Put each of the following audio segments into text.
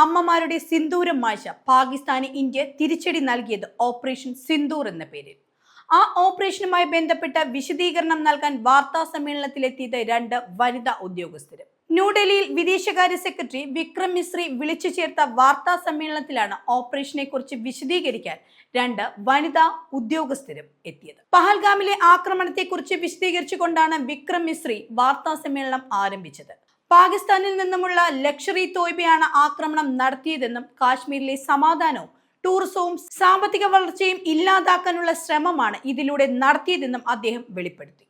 അമ്മമാരുടെ സിന്ദൂരം മായ്ച്ച പാകിസ്ഥാന് ഇന്ത്യ തിരിച്ചടി നൽകിയത് ഓപ്പറേഷൻ സിന്ദൂർ എന്ന പേരിൽ. ആ ഓപ്പറേഷനുമായി ബന്ധപ്പെട്ട വിശദീകരണം നൽകാൻ വാർത്താ സമ്മേളനത്തിലെത്തിയത് രണ്ട് വനിതാ ഉദ്യോഗസ്ഥരും. ന്യൂഡൽഹിയിൽ വിദേശകാര്യ സെക്രട്ടറി വിക്രം മിശ്രി വിളിച്ചു ചേർത്ത വാർത്താ സമ്മേളനത്തിലാണ് ഓപ്പറേഷനെ കുറിച്ച് വിശദീകരിക്കാൻ രണ്ട് വനിതാ ഉദ്യോഗസ്ഥരും എത്തിയത്. പഹൽഗാമിലെ ആക്രമണത്തെക്കുറിച്ച് വിശദീകരിച്ചുകൊണ്ടാണ് വിക്രം മിശ്രി വാർത്താ സമ്മേളനം ആരംഭിച്ചത്. പാകിസ്ഥാനിൽ നിന്നുമുള്ള ലക്ഷറി തോയ്ബയാണ് ആക്രമണം നടത്തിയതെന്നും കാശ്മീരിലെ സമാധാനവും ടൂറിസവും സാമ്പത്തിക വളർച്ചയും ഇല്ലാതാക്കാനുള്ള ശ്രമമാണ് ഇതിലൂടെ നടത്തിയതെന്നും അദ്ദേഹം വെളിപ്പെടുത്തി.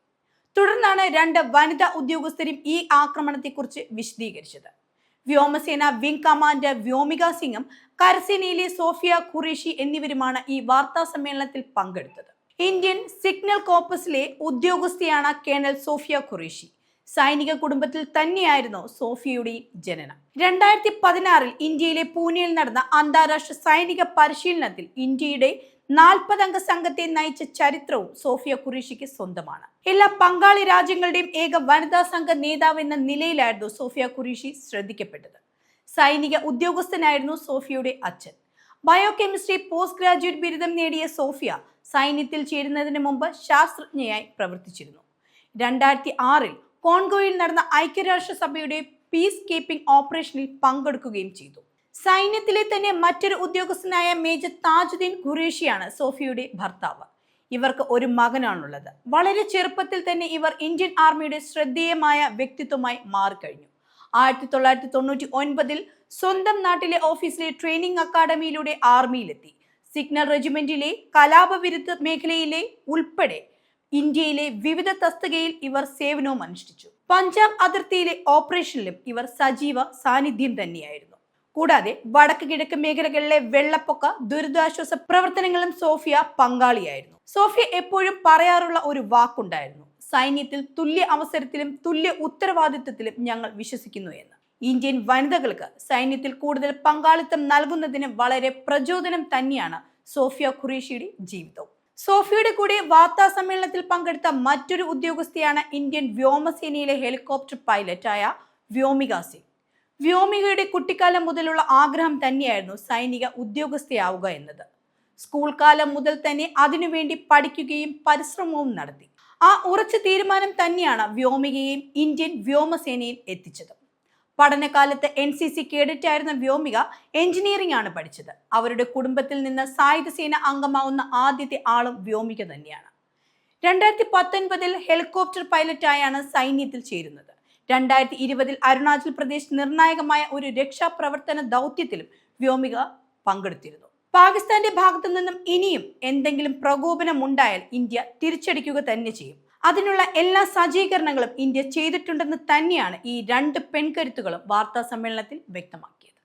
തുടർന്നാണ് രണ്ട് വനിതാ ഉദ്യോഗസ്ഥരും ഈ ആക്രമണത്തെക്കുറിച്ച് വിശദീകരിച്ചത്. വ്യോമസേന വിംഗ് കമാൻഡർ വ്യോമിക സിംഗും കരസേനയിലെ സോഫിയ ഖുറേഷി എന്നിവരുമാണ് ഈ വാർത്താ സമ്മേളനത്തിൽ പങ്കെടുത്തത്. ഇന്ത്യൻ സിഗ്നൽ കോർപ്പസിലെ ഉദ്യോഗസ്ഥയാണ് കേണൽ സോഫിയ ഖുറേഷി. സൈനിക കുടുംബത്തിൽ തന്നെയായിരുന്നു സോഫിയയുടെ ജനനം. 2016 ഇന്ത്യയിലെ പൂനെയിൽ നടന്ന അന്താരാഷ്ട്ര സൈനിക പരിശീലനത്തിൽ ഇന്ത്യയുടെ 40 അംഗ സംഘത്തെ നയിച്ച ചരിത്രവും സോഫിയ ഖുറേഷിക്ക് സ്വന്തമാണ്. എല്ലാ പങ്കാളി രാജ്യങ്ങളുടെയും ഏക വനിതാ സംഘ നേതാവ് എന്ന നിലയിലായിരുന്നു സോഫിയ ഖുറേഷി ശ്രദ്ധിക്കപ്പെട്ടത്. സൈനിക ഉദ്യോഗസ്ഥനായിരുന്നു സോഫിയയുടെ അച്ഛൻ. ബയോകെമിസ്ട്രി പോസ്റ്റ് ഗ്രാജുവേറ്റ് ബിരുദം നേടിയ സോഫിയ സൈന്യത്തിൽ ചേരുന്നതിന് മുമ്പ് ശാസ്ത്രജ്ഞയായി പ്രവർത്തിച്ചിരുന്നു. 2006 കോൺഗോയിൽ നടന്ന ഐക്യരാഷ്ട്രസഭയുടെ പീസ് കീപ്പിംഗ് ഓപ്പറേഷനിൽ പങ്കെടുക്കുകയും ചെയ്തു. സൈന്യത്തിലെ തന്നെ മറ്റൊരു ഉദ്യോഗസ്ഥനായ മേജർ താജുദ്ദീൻ ഖുറേഷിയാണ് സോഫിയയുടെ ഭർത്താവ്. ഇവർക്ക് ഒരു മകനാണുള്ളത്. വളരെ ചെറുപ്പത്തിൽ തന്നെ ഇവർ ഇന്ത്യൻ ആർമിയുടെ ശ്രദ്ധേയമായ വ്യക്തിത്വമായി മാറിക്കഴിഞ്ഞു. 1999 സ്വന്തം നാട്ടിലെ ഓഫീസിലെ ട്രെയിനിങ് അക്കാദമിയിലൂടെ ആർമിയിലെത്തി. സിഗ്നൽ റെജിമെന്റിലെ കലാപവിരുദ്ധ മേഖലയിലെ ഉൾപ്പെടെ ഇന്ത്യയിലെ വിവിധ തസ്തികയിൽ ഇവർ സേവനവും അനുഷ്ഠിച്ചു. പഞ്ചാബ് അതിർത്തിയിലെ ഓപ്പറേഷനിലും ഇവർ സജീവ സാന്നിധ്യം തന്നെയായിരുന്നു. കൂടാതെ വടക്ക് കിഴക്ക് മേഖലകളിലെ വെള്ളപ്പൊക്ക ദുരിതാശ്വാസ പ്രവർത്തനങ്ങളും സോഫിയ പങ്കാളിയായിരുന്നു. സോഫിയ എപ്പോഴും പറയാറുള്ള ഒരു വാക്കുണ്ടായിരുന്നു: സൈന്യത്തിൽ തുല്യ അവസരത്തിലും തുല്യ ഉത്തരവാദിത്വത്തിലും ഞങ്ങൾ വിശ്വസിക്കുന്നു എന്ന്. ഇന്ത്യൻ വനിതകൾക്ക് സൈന്യത്തിൽ കൂടുതൽ പങ്കാളിത്തം നൽകുന്നതിന് വളരെ പ്രചോദനം തന്നെയാണ് സോഫിയ ഖുറേഷിയുടെ ജീവിതവും. സോഫിയയുടെ കൂടെ വാർത്താ സമ്മേളനത്തിൽ പങ്കെടുത്ത മറ്റൊരു ഉദ്യോഗസ്ഥയാണ് ഇന്ത്യൻ വ്യോമസേനയിലെ ഹെലികോപ്റ്റർ പൈലറ്റായ വ്യോമിക സിംഗ്. വ്യോമികയുടെ കുട്ടിക്കാലം മുതലുള്ള ആഗ്രഹം തന്നെയായിരുന്നു സൈനിക ഉദ്യോഗസ്ഥയാവുക എന്നത്. സ്കൂൾ കാലം മുതൽ തന്നെ അതിനുവേണ്ടി പഠിക്കുകയും പരിശ്രമവും നടത്തി. ആ ഉറച്ച തീരുമാനം തന്നെയാണ് വ്യോമികയെയും ഇന്ത്യൻ വ്യോമസേനയിൽ എത്തിച്ചത്. പഠനകാലത്ത് NCC കേഡറ്റ് ആയിരുന്ന വ്യോമിക എഞ്ചിനീയറിംഗ് ആണ് പഠിച്ചത്. അവരുടെ കുടുംബത്തിൽ നിന്ന് സായുധ സേന അംഗമാവുന്ന ആദ്യത്തെ ആളും വ്യോമിക തന്നെയാണ്. 2019 ഹെലികോപ്റ്റർ പൈലറ്റായാണ് സൈന്യത്തിൽ ചേരുന്നത്. 2020 അരുണാചൽ പ്രദേശ് നിർണായകമായ ഒരു രക്ഷാപ്രവർത്തന ദൗത്യത്തിലും വ്യോമിക പങ്കെടുത്തിരുന്നു. പാകിസ്ഥാന്റെ ഭാഗത്തു നിന്നും ഇനിയും എന്തെങ്കിലും പ്രകോപനം ഉണ്ടായാൽ ഇന്ത്യ തിരിച്ചടിക്കുക തന്നെ ചെയ്യും. അതിനുള്ള എല്ലാ സജ്ജീകരണങ്ങളും ഇന്ത്യ ചെയ്തിട്ടുണ്ടെന്ന് തന്നെയാണ് ഈ രണ്ട് പെൺകരുത്തുകളും വാർത്താ സമ്മേളനത്തിൽ വ്യക്തമാക്കിയത്.